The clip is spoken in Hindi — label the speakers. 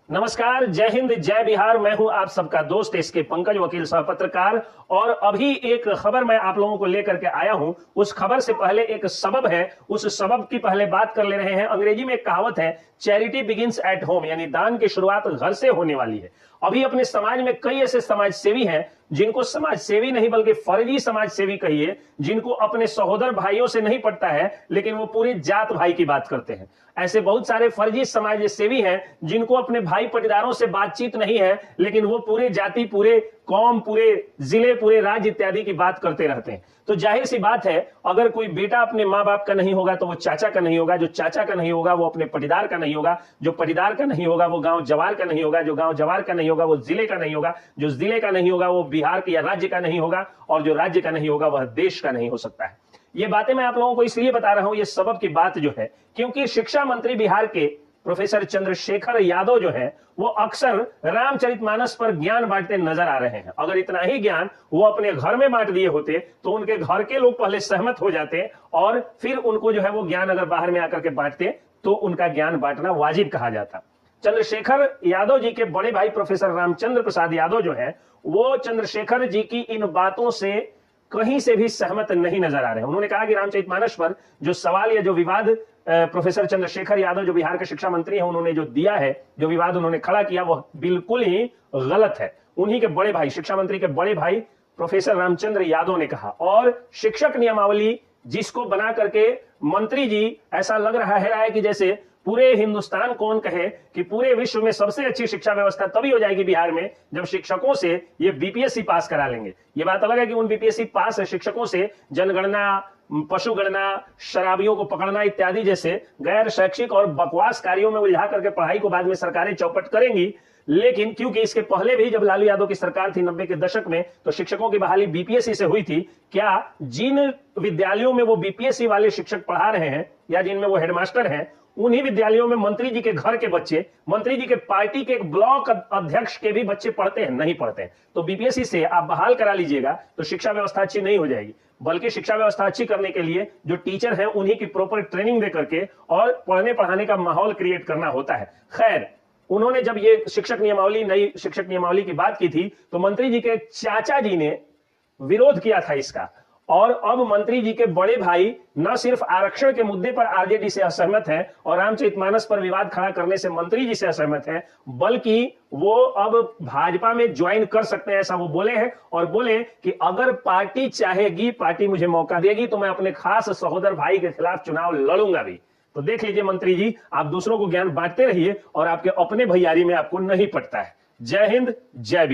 Speaker 1: नमस्कार, जय हिंद, जय बिहार। मैं हूं आप सबका दोस्त एसके पंकज, वकील सह पत्रकार। और अभी एक खबर मैं आप लोगों को लेकर के आया हूं। उस खबर से पहले एक सबब है, उस सबब की पहले बात कर ले रहे हैं। अंग्रेजी में एक कहावत है, चैरिटी बिगिंस एट होम, यानी दान की शुरुआत घर से होने वाली है। अभी अपने समाज में कई ऐसे समाज सेवी हैं जिनको समाज सेवी नहीं बल्कि फर्जी समाज सेवी कहिए, जिनको अपने सहोदर भाइयों से नहीं पड़ता है, लेकिन वो पूरी जात भाई की बात करते हैं। ऐसे बहुत सारे फर्जी समाज सेवी हैं जिनको अपने भाई पटीदारों से बातचीत नहीं है, लेकिन वो पूरे जाति, पूरे कौम, पूरे जिले, पूरे राज्य इत्यादि की बात करते रहते हैं। तो जाहिर सी बात है, अगर कोई बेटा अपने माँ बाप का नहीं होगा तो वो चाचा का नहीं होगा, जो चाचा का नहीं होगा वो अपने पटीदार का नहीं होगा, जो पटीदार का नहीं होगा वो गांव जवार का नहीं होगा, जो गांव जवार का नहीं होगा वो जिले का नहीं होगा, जो जिले का नहीं होगा वो बिहार के या राज्य का नहीं होगा, और जो राज्य का नहीं होगा वह देश का नहीं हो सकता है। ये बातें मैं आप लोगों को इसलिए बता रहा हूं, ये सबब की बात जो है, क्योंकि शिक्षा मंत्री बिहार के प्रोफेसर चंद्रशेखर यादव जो है वो अक्सर रामचरितमानस पर ज्ञान बांटते नजर आ रहे हैं। अगर इतना ही ज्ञान वो अपने घर में बांट दिए होते तो उनके घर के लोग पहले सहमत हो जाते और फिर उनको जो है वो ज्ञान अगर बाहर में आकर के बांटते तो उनका ज्ञान बांटना वाजिब कहा जाता। चंद्रशेखर यादव जी के बड़े भाई प्रोफेसर रामचंद्र प्रसाद यादव जो है वो चंद्रशेखर जी की इन बातों से कहीं से भी सहमत नहीं नजर आ रहे हैं। उन्होंने कहा कि रामचरितमानस पर जो सवाल या जो विवाद प्रोफेसर चंद्रशेखर यादव जो बिहार के शिक्षा मंत्री हैं उन्होंने जो दिया है, जो विवाद उन्होंने खड़ा किया, वह बिल्कुल ही गलत है। उन्हीं के बड़े भाई, शिक्षा मंत्री के बड़े भाई प्रोफेसर रामचंद्र यादव ने कहा। और शिक्षक नियमावली जिसको बना करके मंत्री जी, ऐसा लग रहा है कि जैसे पूरे हिंदुस्तान कौन कहे कि पूरे विश्व में सबसे अच्छी शिक्षा व्यवस्था तभी हो जाएगी बिहार में जब शिक्षकों से ये बीपीएससी पास करा लेंगे। ये बात अलग है कि उन बीपीएससी पास शिक्षकों से जनगणना, पशुगणना, शराबियों को पकड़ना इत्यादि जैसे गैर शैक्षिक और बकवास कार्यों में उलझा करके पढ़ाई को बाद में सरकारें चौपट करेंगी। लेकिन क्योंकि इसके पहले भी जब लालू यादव की सरकार थी 90 के दशक में, तो शिक्षकों की बहाली बीपीएससी से हुई थी। क्या जिन विद्यालयों में वो बीपीएससी वाले शिक्षक पढ़ा रहे हैं या जिनमें वो हेडमास्टर हैं, उन्हीं विद्यालयों में मंत्री जी के घर के बच्चे, मंत्री जी के पार्टी के एक ब्लॉक अध्यक्ष के भी बच्चे पढ़ते हैं? नहीं पढ़ते हैं। तो बीपीएससी से आप बहाल करा लीजिएगा तो शिक्षा व्यवस्था अच्छी नहीं हो जाएगी, बल्कि शिक्षा व्यवस्था अच्छी करने के लिए जो टीचर हैं उन्हीं की प्रॉपर ट्रेनिंग दे करके और पढ़ने पढ़ाने का माहौल क्रिएट करना होता है। खैर, उन्होंने जब ये शिक्षक नियमावली, नई शिक्षक नियमावली की बात की थी तो मंत्री जी के चाचा जी ने विरोध किया था इसका। और अब मंत्री जी के बड़े भाई न सिर्फ आरक्षण के मुद्दे पर आरजेडी से असहमत हैं और रामचरितमानस पर विवाद खड़ा करने से मंत्री जी से असहमत हैं, बल्कि वो अब भाजपा में ज्वाइन कर सकते हैं, ऐसा वो बोले हैं। और बोले कि अगर पार्टी चाहेगी, पार्टी मुझे मौका देगी तो मैं अपने खास सहोदर भाई के खिलाफ चुनाव लड़ूंगा भी। तो देख लीजिए मंत्री जी, आप दूसरों को ज्ञान बांटते रहिए और आपके अपने भैयारी में आपको नहीं पड़ता है। जय हिंद, जय बिहार।